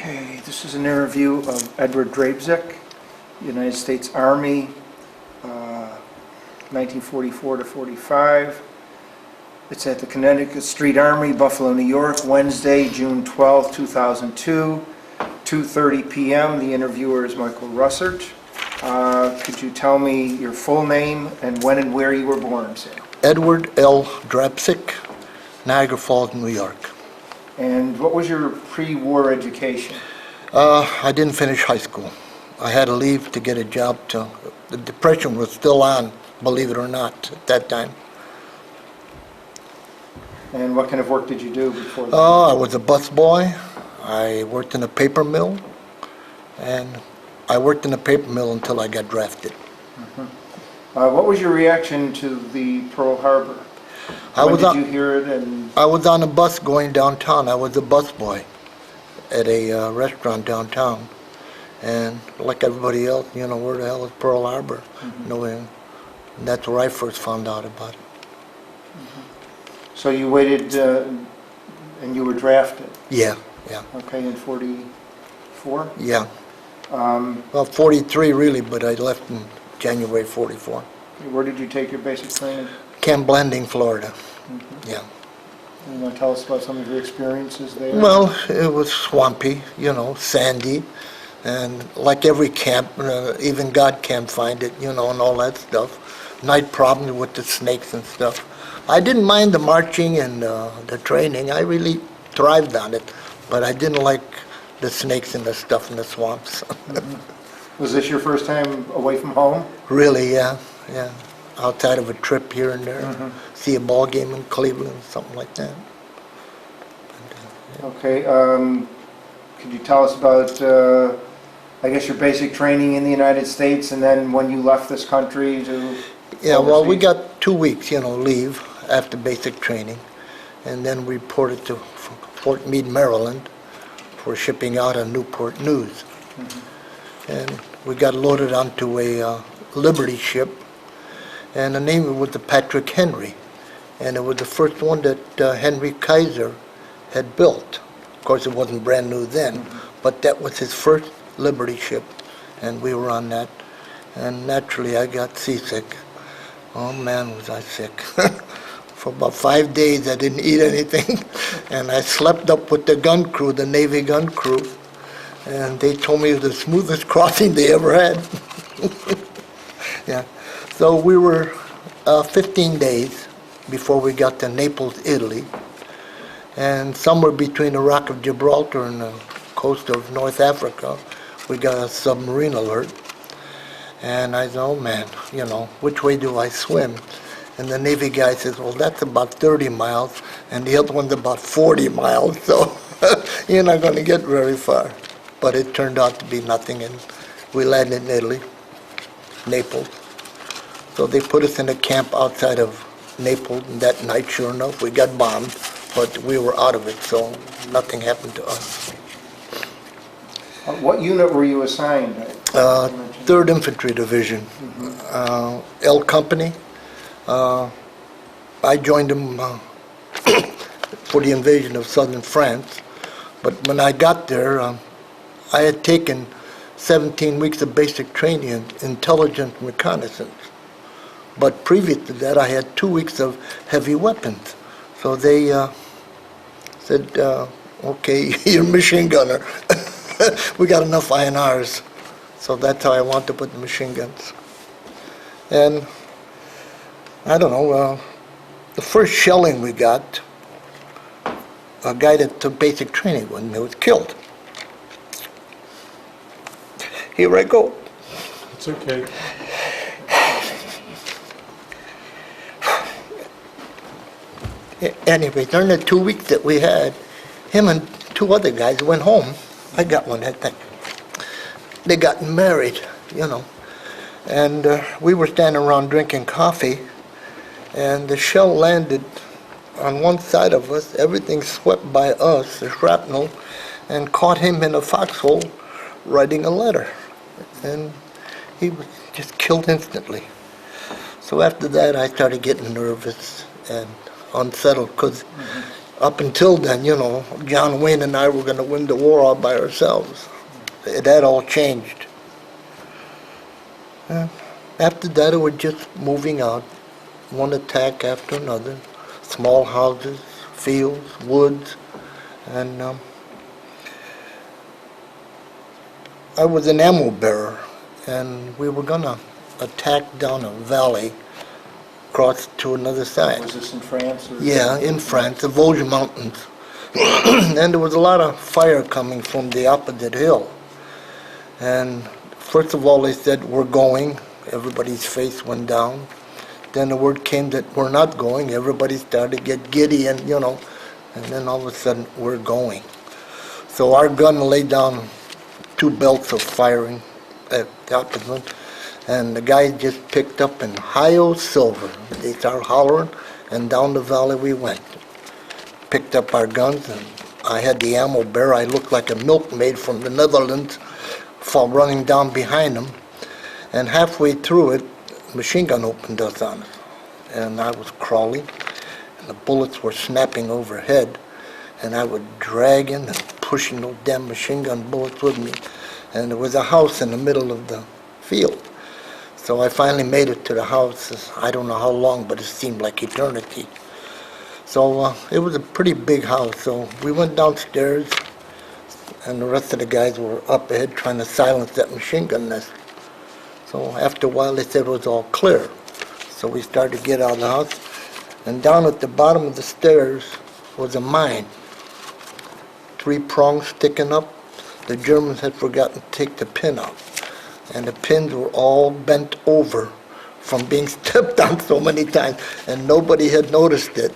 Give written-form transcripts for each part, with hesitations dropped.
Okay, this is an interview of Edward Drabczyk, United States Army, 1944 to 45. It's at the Connecticut Street Army, Buffalo, New York, Wednesday, June 12, 2002, 2:30 p.m. The interviewer is Michael Russert. Could you tell me your full name and when and where you were born, sir? Edward L. Drabczyk, Niagara Falls, New York. And what was your pre-war education? I didn't finish high school. I had to leave to get a job. The Depression was still on, believe it or not, at that time. And what kind of work did you do before that? I was a busboy. I worked in a paper mill, and I worked in a paper mill until I got drafted. What was your reaction to the Pearl Harbor? When did you hear it? And I was on a bus going downtown. I was a busboy at a restaurant downtown. And like everybody else, you know, where the hell is Pearl Harbor? And that's where I first found out about it. So you waited and you were drafted? Yeah. Okay, in 44? Yeah. Well, 43 really, but I left in January 44. Where did you take your basic training? Camp Blanding, Florida. Yeah. You want to tell us about some of your experiences there? Well, it was swampy, you know, sandy, and like every camp, even God can't find it, you know, and all that stuff. Night problems with the snakes and stuff. I didn't mind the marching and the training. I really thrived on it, but I didn't like the snakes and the stuff in the swamps. Was this your first time away from home? Really, yeah. Outside of a trip here and there, see a ball game in Cleveland, something like that. Okay, could you tell us about, I guess, your basic training in the United States and then when you left this country to Yeah, well, we overseas? got 2 weeks, you know, leave after basic training, and then we reported to Fort Meade, Maryland, for shipping out on Newport News. And we got loaded onto a Liberty ship, and the name was the Patrick Henry, and it was the first one that Henry Kaiser had built. Of course, it wasn't brand new then, but that was his first Liberty ship, and we were on that, and naturally I got seasick. Oh man, was I sick. For about 5 days I didn't eat anything, and I slept up with the gun crew, the Navy gun crew, and they told me it was the smoothest crossing they ever had. Yeah. So we were 15 days before we got to Naples, Italy, and somewhere between the Rock of Gibraltar and the coast of North Africa, we got a submarine alert. And I said, oh man, you know, which way do I swim? And the Navy guy says, well, that's about 30 miles, and the other one's about 40 miles, so you're not going to get very far. But it turned out to be nothing, and we landed in Italy, Naples. So they put us in a camp outside of Naples, and that night, sure enough, we got bombed, but we were out of it, so nothing happened to us. What unit were you assigned? 3rd Infantry Division, L Company. I joined them for the invasion of southern France, but when I got there, I had taken 17 weeks of basic training in intelligence reconnaissance. But previous to that, I had 2 weeks of heavy weapons. So they said, okay, you're a machine gunner. We got enough INRs. So that's how I wound up with the machine guns. And I don't know, the first shelling we got, a guy that took basic training when he was killed. Here I go. It's okay. Anyway, during the 2 weeks that we had, him and 2 other guys went home. I got one, I think. They got married, you know. And we were standing around drinking coffee, and the shell landed on one side of us. Everything swept by us, the shrapnel, and caught him in a foxhole writing a letter. And he was just killed instantly. So after that, I started getting nervous and unsettled, because Up until then, John Wayne and I were going to win the war all by ourselves. That all changed. After that, it was just moving out, one attack after another, small houses, fields, woods, and I was an ammo bearer, and we were going to attack down a valley, cross to another side. Was this in France? Or Yeah, in France, the Vosges Mountains. And there was a lot of fire coming from the opposite hill. And first of all, they said, we're going. Everybody's face went down. Then the word came that we're not going. Everybody started to get giddy and then all of a sudden, we're going. So our gun laid down 2 belts of firing at the opposite, and the guys just picked up in Hi-Yo Silver. They started hollering, and down the valley we went. Picked up our guns, and I had the ammo bearer. I looked like a milkmaid from the Netherlands, running down behind them. And halfway through it, a machine gun opened us on us. And I was crawling, and the bullets were snapping overhead, and I was dragging and pushing those damn machine gun bullets with me. And there was a house in the middle of the field. So I finally made it to the house. I don't know how long, but it seemed like eternity. So it was a pretty big house. So we went downstairs, and the rest of the guys were up ahead trying to silence that machine gun nest. So after a while, they said it was all clear. So we started to get out of the house, and down at the bottom of the stairs was a mine. 3 prongs sticking up. The Germans had forgotten to take the pin out, and the pins were all bent over from being stepped on so many times, and nobody had noticed it.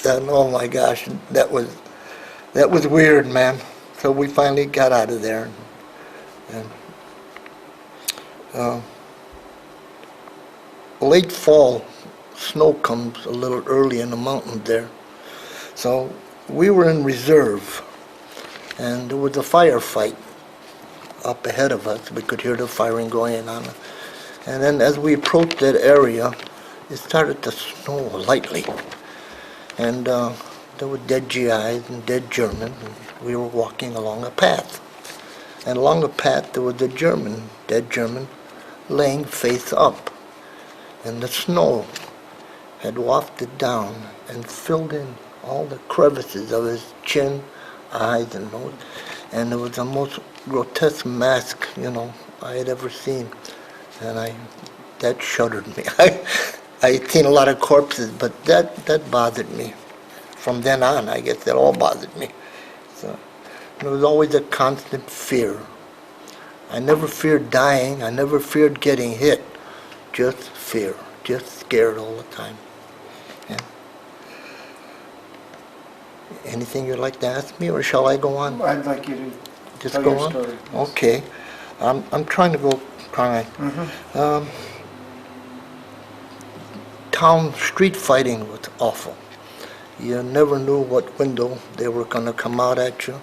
And oh my gosh, that was weird, man. So we finally got out of there. And late fall, snow comes a little early in the mountains there. So we were in reserve, and there was a firefight up ahead of us. We could hear the firing going on. And then as we approached that area, it started to snow lightly. And there were dead GIs and dead Germans, and we were walking along a path. And along the path there was a dead German, laying face up. And the snow had wafted down and filled in all the crevices of his chin, eyes, and nose. And it was the most grotesque mask, I had ever seen. And that shuddered me. I had seen a lot of corpses, but that bothered me. From then on, I guess that all bothered me. So there was always a constant fear. I never feared dying. I never feared getting hit. Just fear. Just scared all the time. Yeah. Anything you'd like to ask me, or shall I go on? I'd like you to Just tell go your on? story. Okay. I'm trying to go. Town street fighting was awful. You never knew what window they were going to come out at you.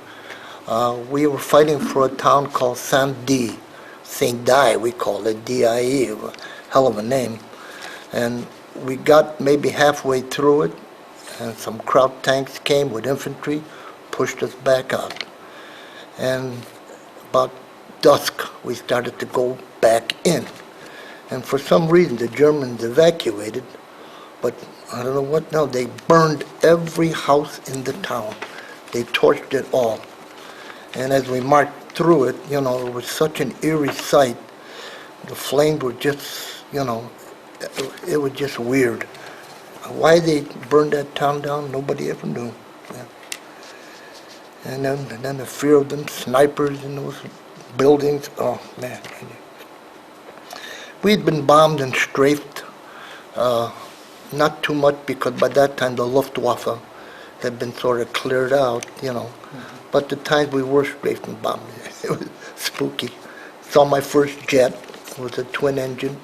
We were fighting for a town called Saint-Die, we called it, D-I-E, a hell of a name. And we got maybe halfway through it, and some Kraut tanks came with infantry, pushed us back out. And about dusk, we started to go back in. And for some reason, the Germans evacuated, but I don't know what now, they burned every house in the town. They torched it all. And as we marched through it, it was such an eerie sight. The flames were just, it was just weird. Why they burned that town down, nobody ever knew. Yeah. And then the fear of them snipers in those buildings, oh man. We'd been bombed and strafed, not too much because by that time the Luftwaffe had been sort of cleared out, But the times we were strafed and bombed, it was spooky. Saw my first jet. It was a twin engine.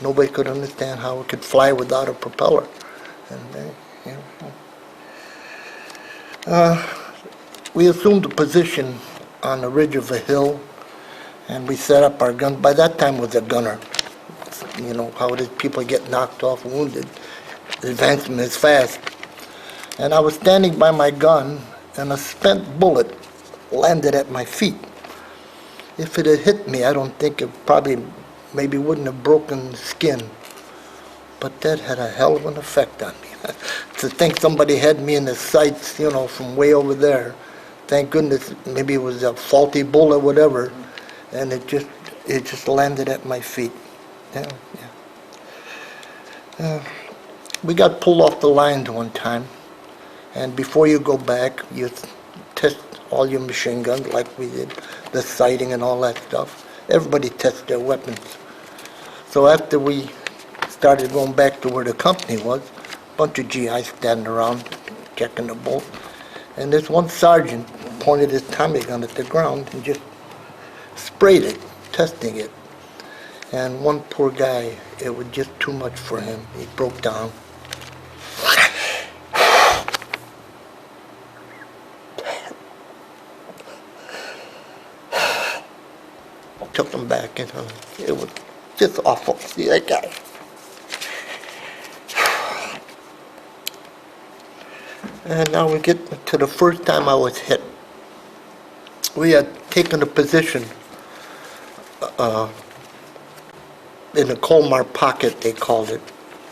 Nobody could understand how it could fly without a propeller. And we assumed a position on the ridge of a hill, and we set up our guns. By that time, I was a gunner. How it is, people get knocked off, wounded. The advancement is fast. And I was standing by my gun, and a spent bullet landed at my feet. If it had hit me, I don't think it maybe wouldn't have broken skin. But that had a hell of an effect on me. To think somebody had me in the sights, from way over there. Thank goodness, maybe it was a faulty bullet, whatever, and it just landed at my feet. Yeah. We got pulled off the lines one time, and before you go back, you test all your machine guns like we did, the sighting and all that stuff. Everybody tests their weapons. So after we started going back to where the company was, a bunch of GIs standing around checking the bolt, and this one sergeant pointed his Tommy gun at the ground and just sprayed it, testing it. And one poor guy, it was just too much for him. He broke down. Took him back, it was just awful. See that guy. And now we get to the first time I was hit. We had taken a position in the Colmar pocket, they called it.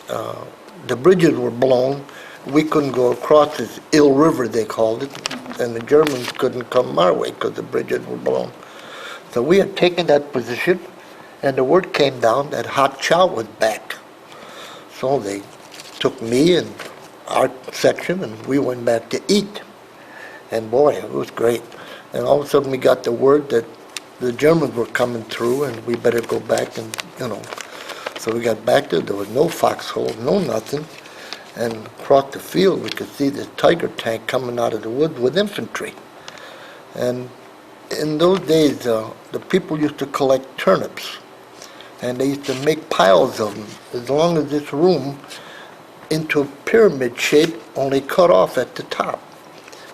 The bridges were blown. We couldn't go across this Ill River, they called it, and the Germans couldn't come our way because the bridges were blown. So we had taken that position, and the word came down that hot chow was back. So they took me and our section, and we went back to eat. And boy, it was great. And all of a sudden we got the word that the Germans were coming through, and we better go back and, So we got back there was no foxhole, no nothing. And across the field we could see this Tiger tank coming out of the woods with infantry. And in those days, the people used to collect turnips, and they used to make piles of them, as long as this room, into a pyramid shape, only cut off at the top.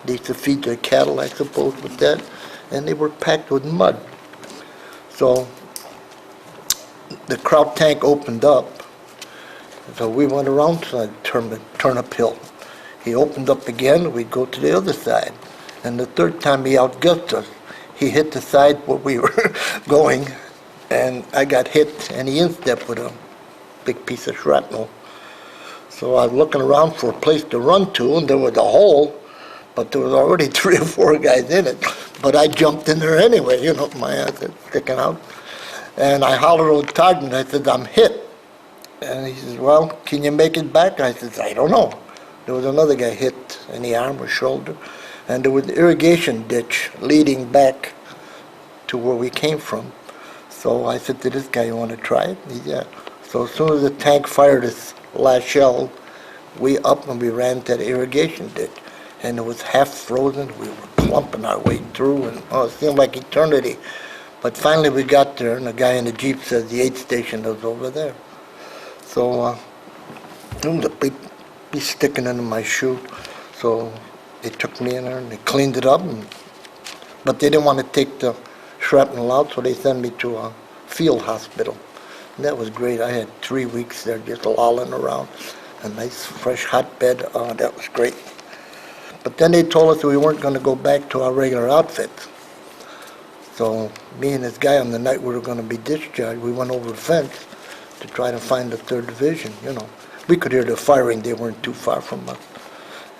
They used to feed their cattle, I suppose, with that, and they were packed with mud. So the kraut tank opened up, so we went around to the turnip hill. He opened up again, we'd go to the other side, and the third time he outgussed us. He hit the side where we were going, and I got hit, and he instepped with a big piece of shrapnel. So I was looking around for a place to run to, and there was a hole, but there was already 3 or 4 guys in it. But I jumped in there anyway, my ass is sticking out. And I hollered at Sergeant, I said, I'm hit. And he says, well, can you make it back? I said, I don't know. There was another guy hit in the arm or shoulder. And there was an irrigation ditch leading back to where we came from. So I said to this guy, you want to try it? He said, yeah. So as soon as the tank fired its last shell, we up and we ran to the irrigation ditch. And it was half frozen. We were clumping our way through, and it seemed like eternity. But finally we got there, and the guy in the Jeep says the aid station was over there. So there was a big piece sticking into my shoe. So they took me in there and they cleaned it up, but they didn't want to take the shrapnel out, so they sent me to a field hospital. And that was great. I had 3 weeks there just lolling around. A nice fresh hot bed. Oh, that was great. But then they told us we weren't going to go back to our regular outfits. So me and this guy, on the night we were going to be discharged, we went over the fence to try to find the 3rd Division, We could hear the firing. They weren't too far from us.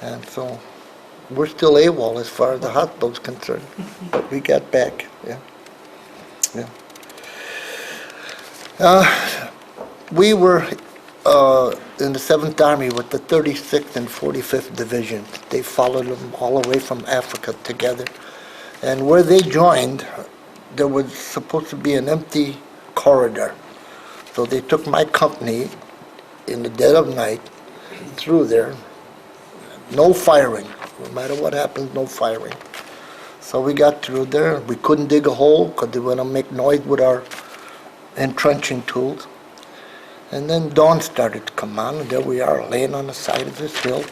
And so we're still AWOL as far as the hospital's concerned. But we got back, yeah. We were in the 7th Army with the 36th and 45th Divisions. They followed them all the way from Africa together. And where they joined, there was supposed to be an empty corridor. So they took my company in the dead of night through there. No firing. No matter what happens, no firing. So we got through there. We couldn't dig a hole because they were going to make noise with our entrenching tools. And then dawn started to come on, and there we are laying on the side of this hill.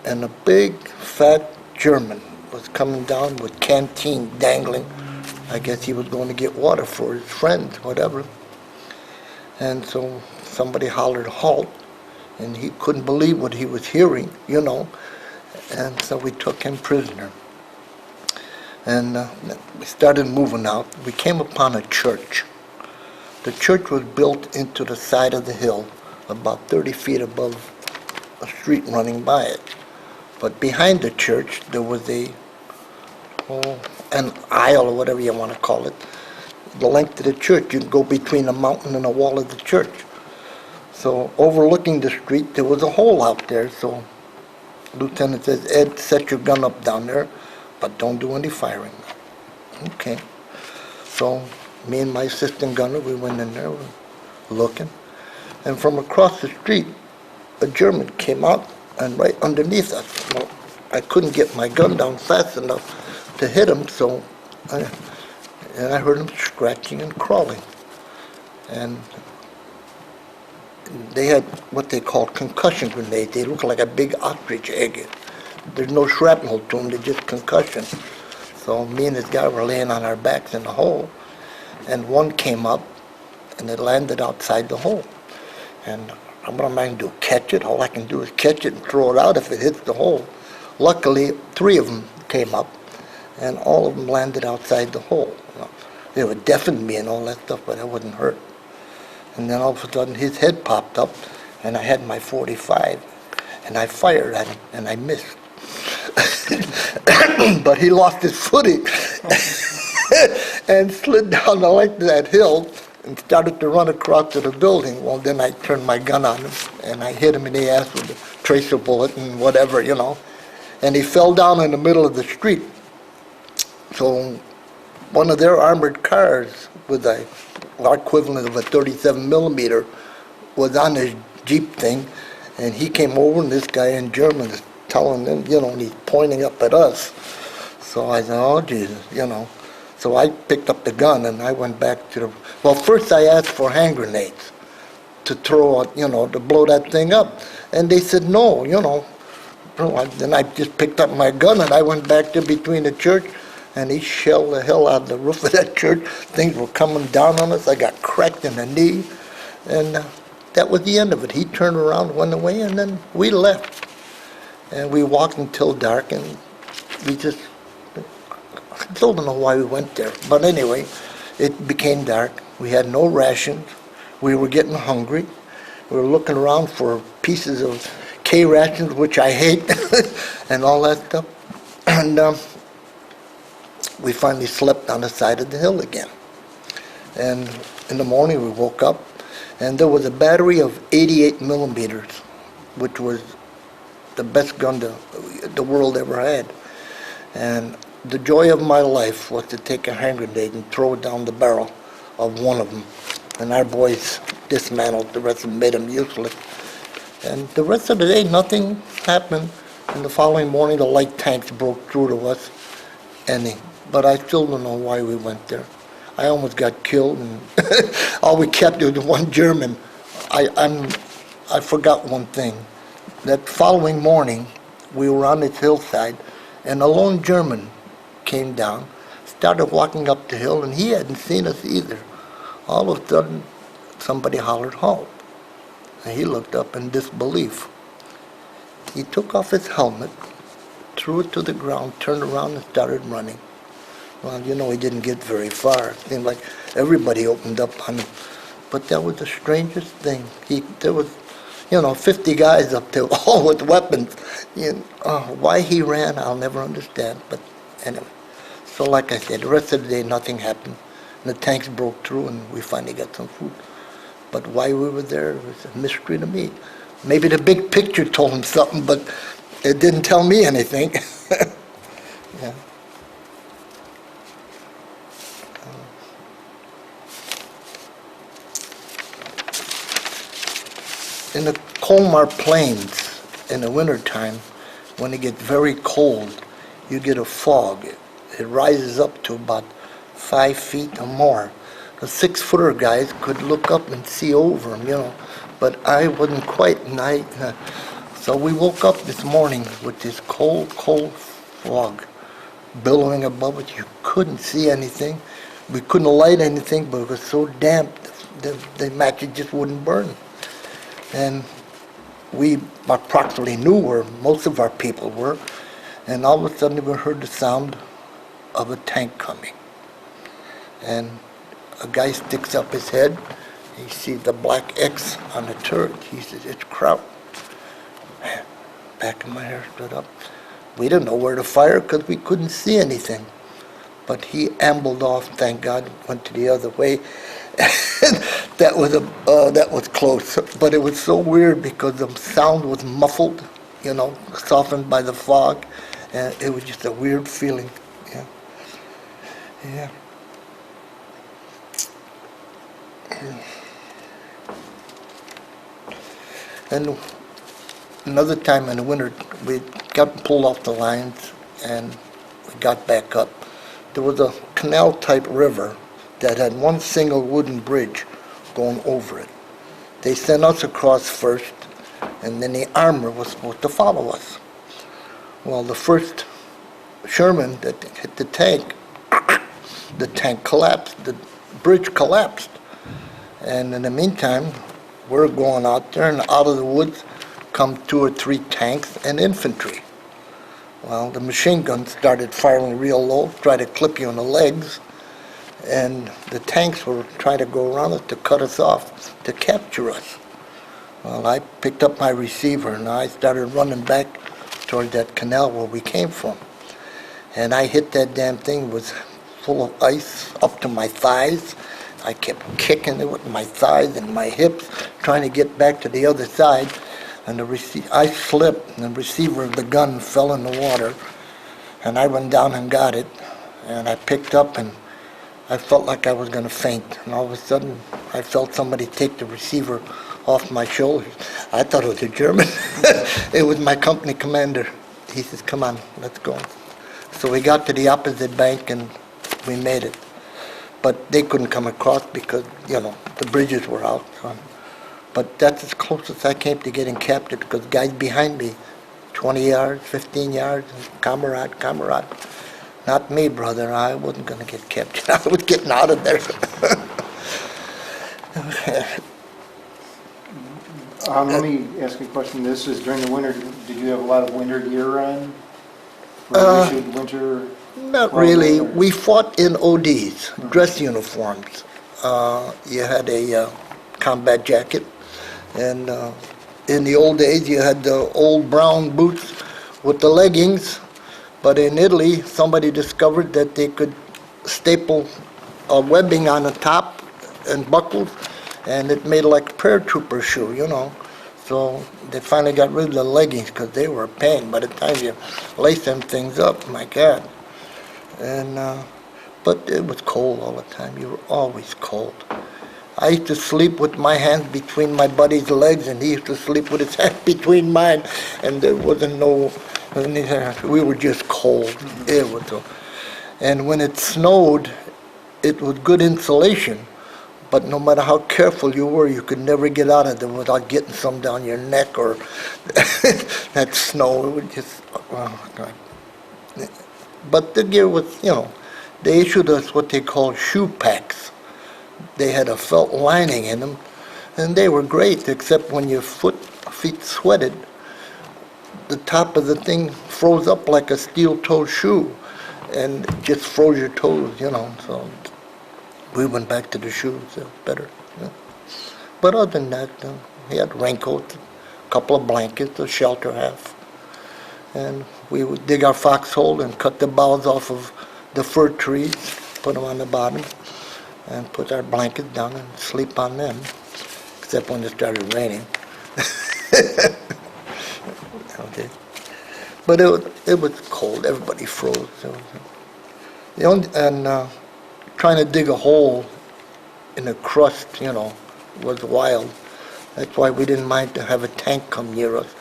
And a big, fat German was coming down with canteen dangling. I guess he was going to get water for his friends, whatever. And so somebody hollered halt, and he couldn't believe what he was hearing, And so we took him prisoner. And we started moving out. We came upon a church. The church was built into the side of the hill, about 30 feet above a street running by it. But behind the church, there was an aisle, or whatever you want to call it. The length of the church, you can go between the mountain and the wall of the church. So overlooking the street, there was a hole out there. So Lieutenant says, Ed, set your gun up down there, but don't do any firing. Okay. So me and my assistant gunner, we went in there, looking. And from across the street, a German came out and right underneath us. Well, I couldn't get my gun down fast enough to hit him, so I heard him scratching and crawling. And they had what they call concussion grenade. They look like a big ostrich egg. There's no shrapnel to them, they're just concussion. So me and this guy were laying on our backs in the hole, and one came up, and it landed outside the hole. And what am I going to do, catch it? All I can do is catch it and throw it out if it hits the hole. Luckily, 3 of them came up, and all of them landed outside the hole. They would deafen me and all that stuff, but I wasn't hurt. And then all of a sudden, his head popped up, and I had my .45, and I fired at him, and I missed. But he lost his footing and slid down the length of that hill and started to run across to the building. Well, then I turned my gun on him, and I hit him in the ass with a tracer bullet and whatever, And he fell down in the middle of the street. So one of their armored cars with our equivalent of a 37 millimeter was on his Jeep thing, and he came over, and this guy in German is telling them, and he's pointing up at us. So I said, oh, Jesus, So I picked up the gun, and I went back to well, first I asked for hand grenades to throw out, to blow that thing up. And they said, no, Then I just picked up my gun, and I went back to between the church, and he shelled the hell out of the roof of that church. Things were coming down on us. I got cracked in the knee, and that was the end of it. He turned around, went away, and then we left. And we walked until dark, and we just, I still don't know why we went there. But anyway, it became dark. We had no rations. We were getting hungry. We were looking around for pieces of K rations, which I hate, and all that stuff. And we finally slept on the side of the hill again. And in the morning we woke up, and there was a battery of 88 millimeters, which was the best gun the world ever had. And the joy of my life was to take a hand grenade and throw it down the barrel of one of them. And our boys dismantled the rest and made them useless. And the rest of the day, nothing happened. And the following morning, the light tanks broke through to us. But I still don't know why we went there. I almost got killed, and all we kept was one German. I forgot one thing. That following morning, we were on this hillside, and a lone German came down, started walking up the hill, and he hadn't seen us either. All of a sudden, somebody hollered, halt. And he looked up in disbelief. He took off his helmet, threw it to the ground, turned around, and started running. Well, he didn't get very far. It seemed like everybody opened up on him. But that was the strangest thing. There was, 50 guys up there, all with weapons. Why he ran, I'll never understand. But anyway, so like I said, the rest of the day, nothing happened. And the tanks broke through, and we finally got some food. But why we were there was a mystery to me. Maybe the big picture told him something, but it didn't tell me anything. Yeah. In the Colmar Plains, in the wintertime, when it gets very cold, you get a fog. It rises up to about 5 feet or more. The 6-footer guys could look up and see over them, but I wasn't quite. So we woke up this morning with this cold, cold fog billowing above us. You couldn't see anything. We couldn't light anything, but it was so damp, the matches just wouldn't burn. And we approximately knew where most of our people were, and all of a sudden we heard the sound of a tank coming. And a guy sticks up his head, he sees the black X on the turret. He says, "It's Kraut." Back of my hair stood up. We didn't know where to fire because we couldn't see anything. But he ambled off, thank God, went to the other way. That was close. But it was so weird because the sound was muffled, softened by the fog. And it was just a weird feeling. Yeah. Yeah. And another time in the winter, we got pulled off the lines and we got back up. There was a canal-type river that had one single wooden bridge going over it. They sent us across first, and then the armor was supposed to follow us. Well, the first Sherman that hit the tank collapsed, the bridge collapsed. And in the meantime, we're going out there, and out of the woods come 2 or 3 tanks and infantry. Well, the machine guns started firing real low, try to clip you in the legs, and the tanks were trying to go around us to cut us off, to capture us. Well, I picked up my receiver, and I started running back toward that canal where we came from. And I hit that damn thing, it was full of ice up to my thighs. I kept kicking it with my thighs and my hips, trying to get back to the other side. And I slipped, and the receiver of the gun fell in the water. And I went down and got it. And I picked up, and I felt like I was going to faint. And all of a sudden, I felt somebody take the receiver off my shoulders. I thought it was a German. It was my company commander. He says, "Come on, let's go." So we got to the opposite bank, and we made it. But they couldn't come across because, the bridges were out. But that's as close as I came to getting captured because guys behind me, 20 yards, 15 yards, comrade. Not me, brother. I wasn't going to get captured. I was getting out of there. Let me ask you a question. This is during the winter. Did you have a lot of winter gear on? Were you issued winter? Not really. We fought in ODs, dress uniforms. You had a combat jacket, and in the old days you had the old brown boots with the leggings, but in Italy somebody discovered that they could staple webbing on the top and buckles, and it made like a paratrooper shoe, So they finally got rid of the leggings because they were a pain. By the time you lace them things up, my God. And but it was cold all the time. You were always cold. I used to sleep with my hands between my buddy's legs, and he used to sleep with his hands between mine, and there wasn't no. We were just cold. It was. And when it snowed, it was good insulation. But no matter how careful you were, you could never get out of them without getting some down your neck or that snow. It would just. Oh God. But the gear was, they issued us what they call shoe packs. They had a felt lining in them, and they were great, except when your feet sweated, the top of the thing froze up like a steel-toe shoe, and it just froze your toes, so we went back to the shoes, better. But other than that, we had raincoats, a couple of blankets, a shelter half. And we would dig our foxhole and cut the boughs off of the fir trees, put them on the bottom, and put our blankets down and sleep on them, except when it started raining. Okay. But it was cold. Everybody froze. Trying to dig a hole in the crust, was wild. That's why we didn't mind to have a tank come near us.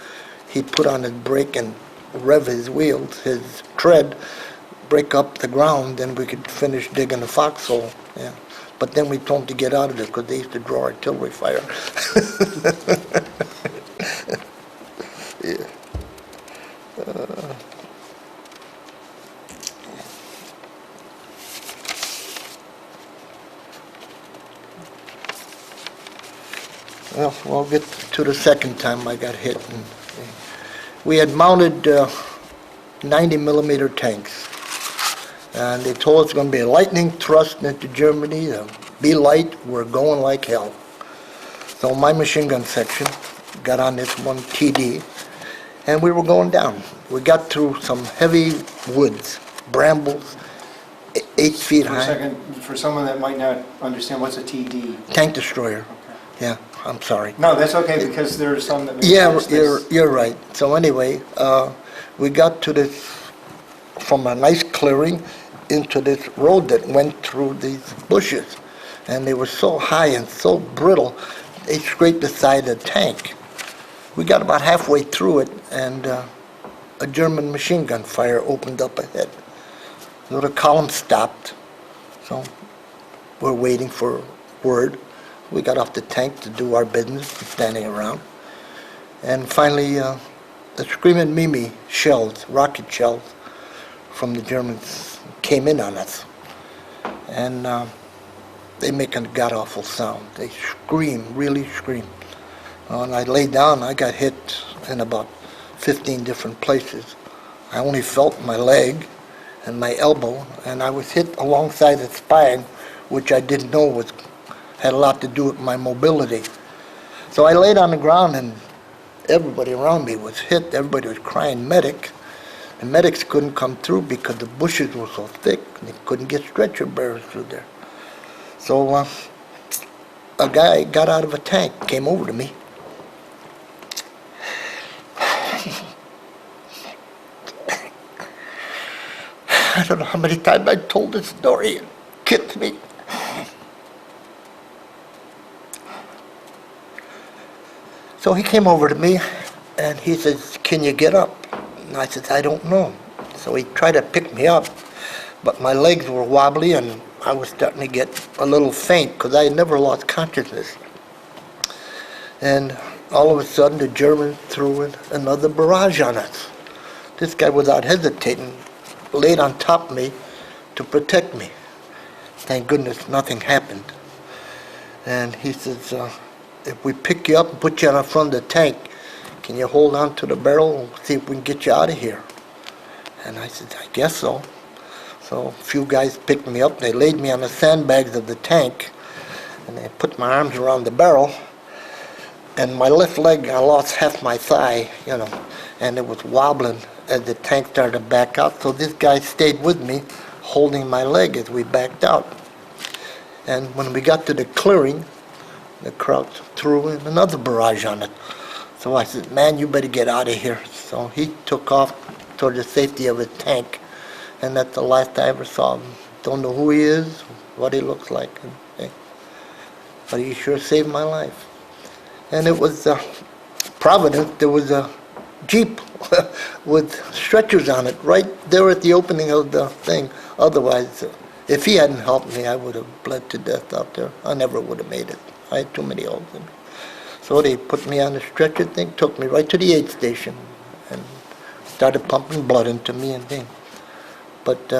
He'd put on his brake and rev his wheels, his tread, break up the ground, then we could finish digging the foxhole. Yeah. But then we told him to get out of there because they used to draw artillery fire. Yeah. Well, we'll get to the second time I got hit. And we had mounted 90 millimeter tanks. And they told us it's going to be a lightning thrust into Germany. Be light, we're going like hell. So my machine gun section got on this one TD, and we were going down. We got through some heavy woods, brambles, 8 feet For a high. second, for someone that might not understand, what's a TD? Tank destroyer. Okay. Yeah, I'm sorry. No, that's okay, because there are some that may Yeah, miss this. you're right. So anyway, we got to this, from a nice clearing into this road that went through these bushes. And they were so high and so brittle, they scraped the side of the tank. We got about halfway through it, and a German machine gun fire opened up ahead. So the column stopped. So we're waiting for word. We got off the tank to do our business, standing around. And finally, the Screaming Mimi shells, rocket shells from the Germans came in on us. And they make a god-awful sound. They scream, really scream. When I lay down, I got hit in about 15 different places. I only felt my leg and my elbow, and I was hit alongside the spine, which I didn't know had a lot to do with my mobility. So I laid on the ground, and everybody around me was hit. Everybody was crying medic. The medics couldn't come through because the bushes were so thick, and they couldn't get stretcher bearers through there. So a guy got out of a tank, came over to me. I don't know how many times I told this story. It kicked me. So he came over to me, and he says, "Can you get up?" And I said, "I don't know." So he tried to pick me up, but my legs were wobbly, and I was starting to get a little faint because I had never lost consciousness. And all of a sudden, the Germans threw in another barrage on us. This guy, without hesitating, laid on top of me to protect me. Thank goodness nothing happened. And he says, "If we pick you up and put you on the front of the tank, can you hold on to the barrel and see if we can get you out of here?" And I said, "I guess so." So a few guys picked me up, they laid me on the sandbags of the tank, and they put my arms around the barrel, and my left leg, I lost half my thigh, and it was wobbling as the tank started to back out. So this guy stayed with me, holding my leg as we backed out. And when we got to the clearing, the crowd threw in another barrage on it. So I said, "Man, you better get out of here." So he took off toward the safety of his tank. And that's the last I ever saw him. Don't know who he is, what he looks like. But he sure saved my life. And it was Providence, there was a Jeep with stretchers on it right there at the opening of the thing. Otherwise, if he hadn't helped me, I would have bled to death out there. I never would have made it. I had too many holes in me. So they put me on the stretcher thing, took me right to the aid station, and started pumping blood into me and things. But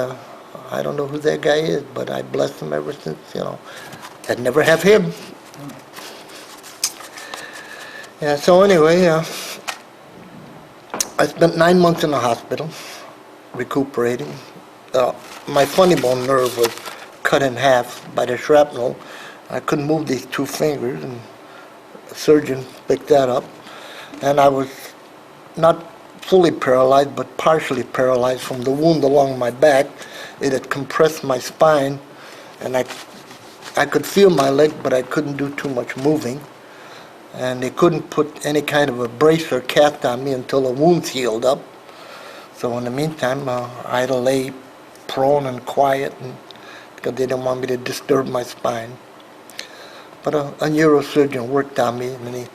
I don't know who that guy is, but I blessed him ever since, I'd never have him. Yeah, so anyway, I spent 9 months in the hospital, recuperating. My funny bone nerve was cut in half by the shrapnel. I couldn't move these 2 fingers, and a surgeon picked that up. And I was not fully paralyzed, but partially paralyzed from the wound along my back. It had compressed my spine, and I could feel my leg, but I couldn't do too much moving. And they couldn't put any kind of a brace or cast on me until the wounds healed up. So in the meantime, I had to lay prone and quiet, because they didn't want me to disturb my spine. But a neurosurgeon worked on me, and he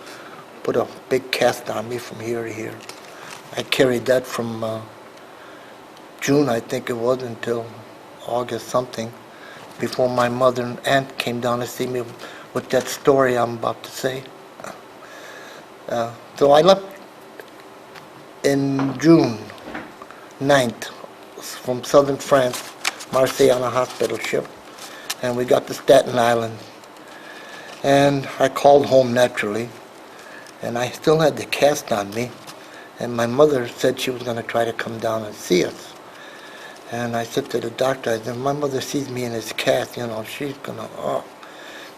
put a big cast on me from here to here. I carried that from June, I think it was, until August something, before my mother and aunt came down to see me with that story I'm about to say. So I left in June 9th from southern France, Marseille, on a hospital ship, and we got to Staten Island. And I called home naturally, and I still had the cast on me. And my mother said she was going to try to come down and see us. And I said to the doctor, I said, my mother sees me in this cast, she's going to, oh.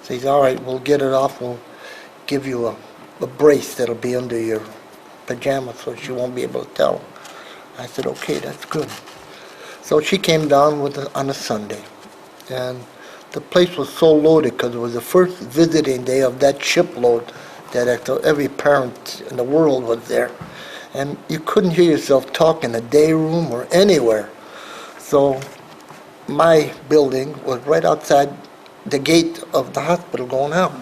So he's, all right, we'll get it off. We'll give you a brace that'll be under your pajamas so she won't be able to tell. I said, okay, that's good. So she came down on a Sunday. And the place was so loaded because it was the first visiting day of that shipload that every parent in the world was there. And you couldn't hear yourself talk in the day room or anywhere. So my building was right outside the gate of the hospital going out.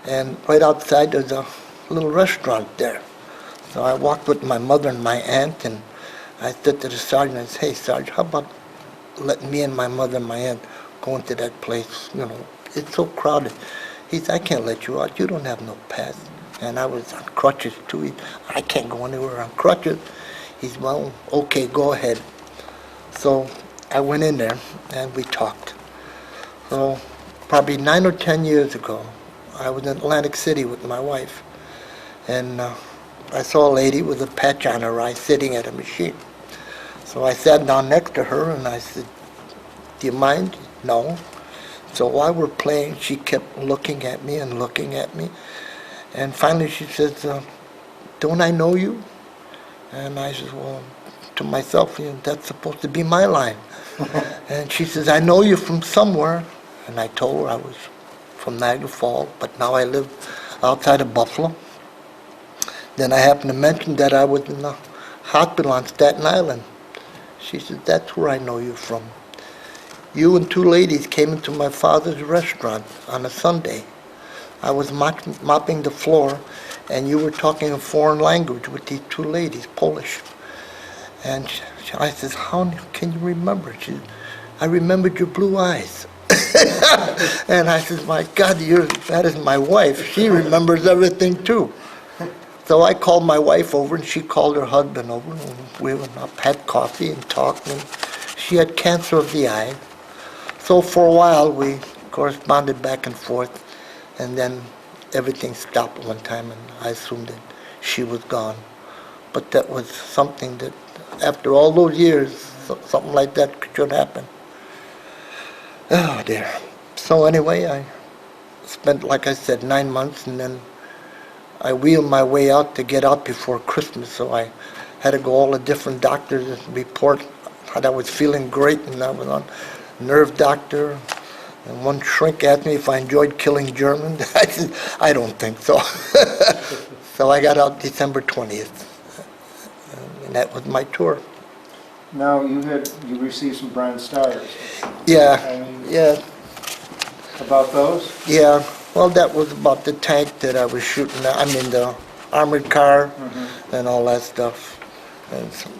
And right outside there's a little restaurant there. So I walked with my mother and my aunt, and I said to the sergeant, I said, hey, Sarge, how about letting me and my mother and my aunt go into that place? It's so crowded. He said, I can't let you out. You don't have no pass. And I was on crutches, too. I can't go anywhere on crutches. He said, well, okay, go ahead. So I went in there, and we talked. So probably 9 or 10 years ago, I was in Atlantic City with my wife. And I saw a lady with a patch on her eye sitting at a machine. So I sat down next to her, and I said, do you mind? No. So while we're playing, she kept looking at me and looking at me. And finally she says, don't I know you? And I said, well, to myself, that's supposed to be my line. And she says, I know you from somewhere. And I told her I was from Niagara Falls, but now I live outside of Buffalo. Then I happened to mention that I was in the hospital on Staten Island. She said, that's where I know you from. You and 2 ladies came into my father's restaurant on a Sunday. I was mopping the floor, and you were talking a foreign language with these 2 ladies, Polish. And I said, how can you remember? She said, I remembered your blue eyes. And I said, my God, that is my wife. She remembers everything too. So I called my wife over, and she called her husband over, and we went up, had coffee and talked, and she had cancer of the eye. So for a while we corresponded back and forth, and then everything stopped one time, and I assumed that she was gone. But that was something that, after all those years, something like that should happen. Oh dear. So anyway, I spent, like I said, 9 months, and then I wheeled my way out to get out before Christmas, so I had to go all the different doctors and report that I was feeling great, and I was on nerve doctor, and one shrink asked me if I enjoyed killing Germans. I said, I don't think so. So I got out December 20th, and that was my tour. Now, you received some Bronze Stars. Yeah, yeah. About those? Yeah, well, that was about the tank that I was shooting at. I mean, the armored car and all that stuff. And so,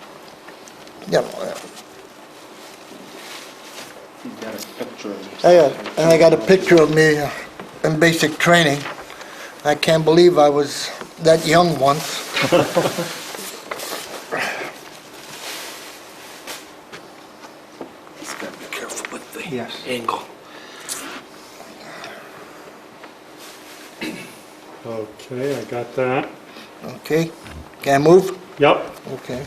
You got a picture of yourself. and I got a picture of me in basic training. I can't believe I was that young once. Just gotta be careful with the Yes. angle. Okay, I got that. Okay, can I move? Yep. Okay.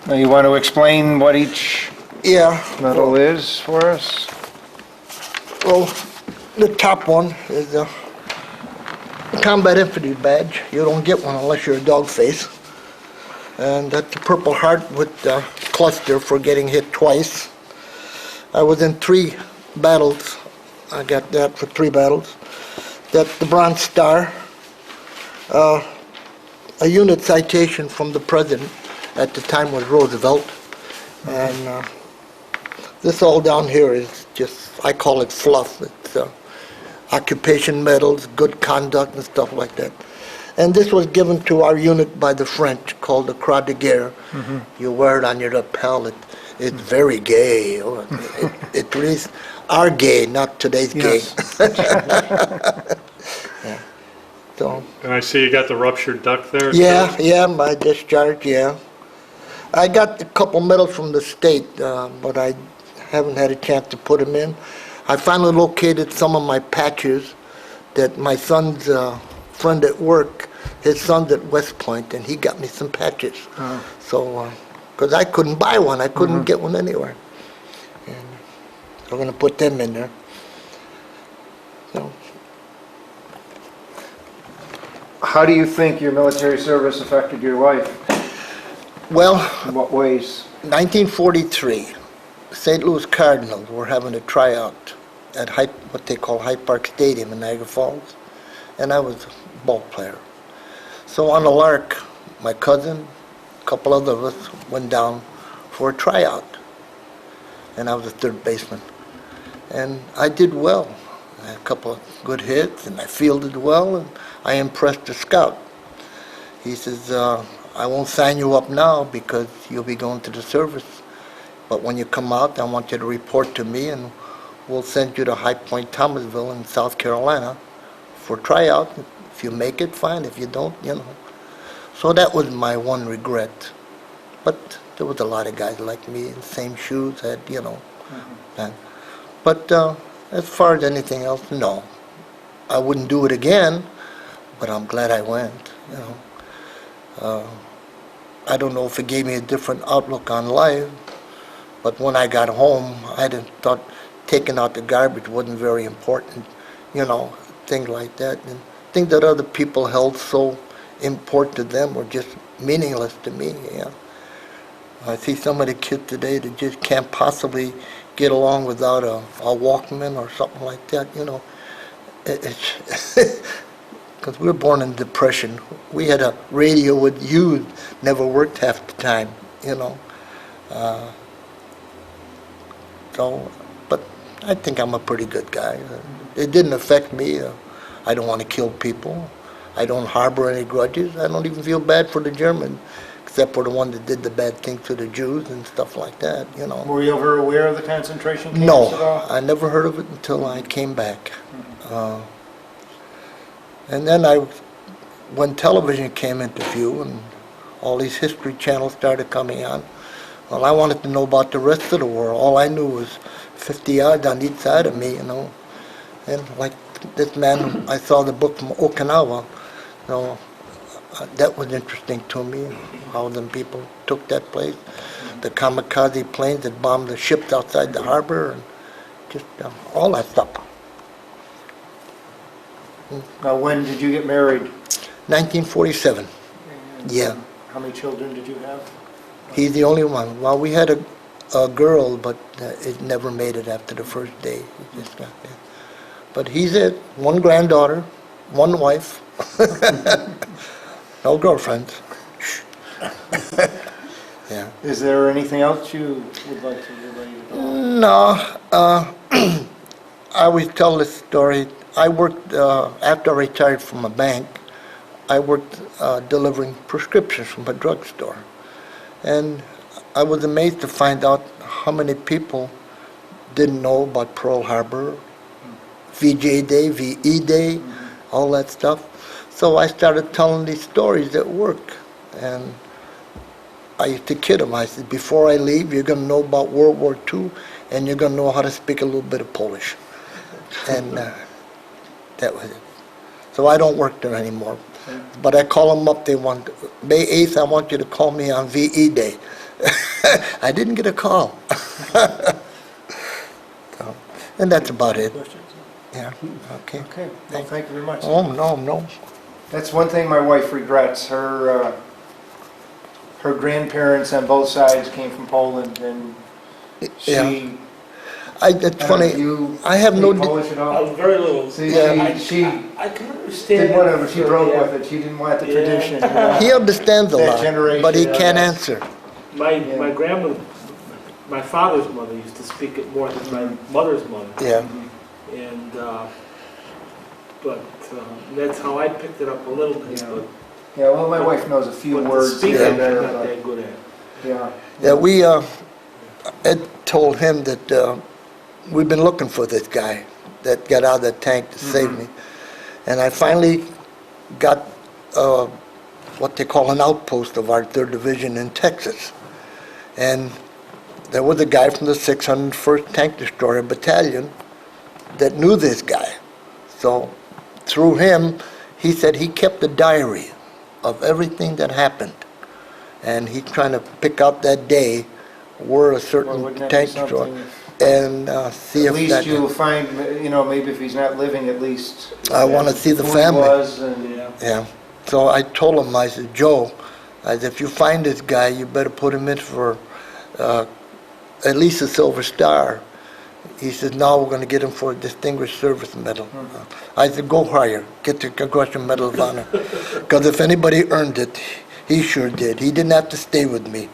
Now, you want to explain what each Yeah. medal is for us? Well, the top one is the Combat Infantry badge. You don't get one unless you're a dog face. And that's a Purple Heart with the cluster for getting hit twice. I was in 3 battles. I got that for 3 battles. That's the Bronze Star. A unit citation from the president at the time was Roosevelt. And this all down here is just, I call it fluff. It's occupation medals, good conduct and stuff like that. And this was given to our unit by the French, called the Croix de Guerre. You wear it on your lapel. It's very gay. It is our gay, not today's gay. Yes. Yeah. So, And I see you got the ruptured duck there. too. yeah, my discharge, yeah. I got a couple medals from the state, but I haven't had a chance to put them in. I finally located some of my patches that my son's friend at work, his son's at West Point, and he got me some patches. So, because I couldn't buy one, I couldn't get one anywhere. And we're going to put them in there. So, How do you think your military service affected your life? well, In what ways? 1943, St. Louis Cardinals were having a tryout at what they call Hyde Park Stadium in Niagara Falls, and I was a ball player. So on a lark, my cousin, a couple other of us went down for a tryout, and I was a third baseman. And I did well. I had a couple of good hits, and I fielded well, and I impressed the scout. He says, I won't sign you up now because you'll be going to the service. But when you come out, I want you to report to me, and we'll send you to High Point, Thomasville in South Carolina for tryout. If you make it, fine. If you don't, you know. So that was my one regret. But there was a lot of guys like me in the same shoes, had, you know. And, but as far as anything else, no. I wouldn't do it again, but I'm glad I went, you know. I don't know if it gave me a different outlook on life, but when I got home, I thought taking out the garbage wasn't very important, you know, things like that. And things that other people held so important to them were just meaningless to me, yeah. I see some of the kids today that just can't possibly get along without a Walkman or something like that, you know. It's because we were born in Depression. We had a radio with you, never worked half the time, you know. So, but I think I'm a pretty good guy. It didn't affect me. I don't want to kill people. I don't harbor any grudges. I don't even feel bad for the Germans, except for the one that did the bad things to the Jews and stuff like that, you know. Were you ever aware of the concentration camps No, at all? I never heard of it until I came back. And then when television came into view and all these history channels started coming on, well, I wanted to know about the rest of the world. All I knew was 50 yards on each side of me, you know. And like this man, I saw the book from Okinawa, you know, that was interesting to me, how them people took that place. The kamikaze planes that bombed the ships outside the harbor, and just all that stuff. Now, when did you get married? 1947. And, Yeah. How many children did you have? He's the only one. Well, we had a girl, but it never made it after the first day. It just got there. But he's it. One granddaughter, one wife, no girlfriends. Yeah. Is there anything else you would like to relate? No, I always tell this story. I worked, after I retired from a bank, I worked delivering prescriptions from a drugstore. And I was amazed to find out how many people didn't know about Pearl Harbor, VJ Day, VE Day, all that stuff. So I started telling these stories at work. And I used to kid them. I said, before I leave, you're going to know about World War II, and you're going to know how to speak a little bit of Polish. And that was it. So I don't work there anymore. But I call them up. They want, May 8th, I want you to call me on VE Day. I didn't get a call. So, and that's about it. Yeah, okay. Okay, well, thank you very much. Oh, no. That's one thing my wife regrets. Her grandparents on both sides came from Poland, and Yeah. she... It's funny, You I have no... speak Polish at all? Very little. See, Yeah. she I can understand. did whatever, she broke Yeah. with it, she didn't want the Yeah. tradition. You know? He understands a That lot, generation, but he yeah, can't yeah. answer. My grandmother, my father's mother used to speak it more than my mother's mother. Yeah. And, but that's how I picked it up a little bit. Yeah. But Yeah, well, my wife knows a few but words the speaking, here I'm and there, not but, that good at. yeah. Yeah, we, Ed told him that we've been looking for this guy that got out of the tank to save me. And I finally got what they call an outpost of our 3rd Division in Texas. And there was a guy from the 601st Tank Destroyer Battalion that knew this guy. So through him, he said he kept a diary of everything that happened. And he's trying to pick out that day where a Well, certain wouldn't that be tank store, something and see At if least that, you'll find, maybe if he's not living, at least. I want to see the who he family. was and- Yeah. Yeah. So I told him, I said, Joe, I said, if you find this guy, you better put him in for at least a Silver Star. He says, no, we're going to get him for a Distinguished Service Medal. I said, go higher, get the Concussion Medal of Honor. Because if anybody earned it, he sure did. He didn't have to stay with me.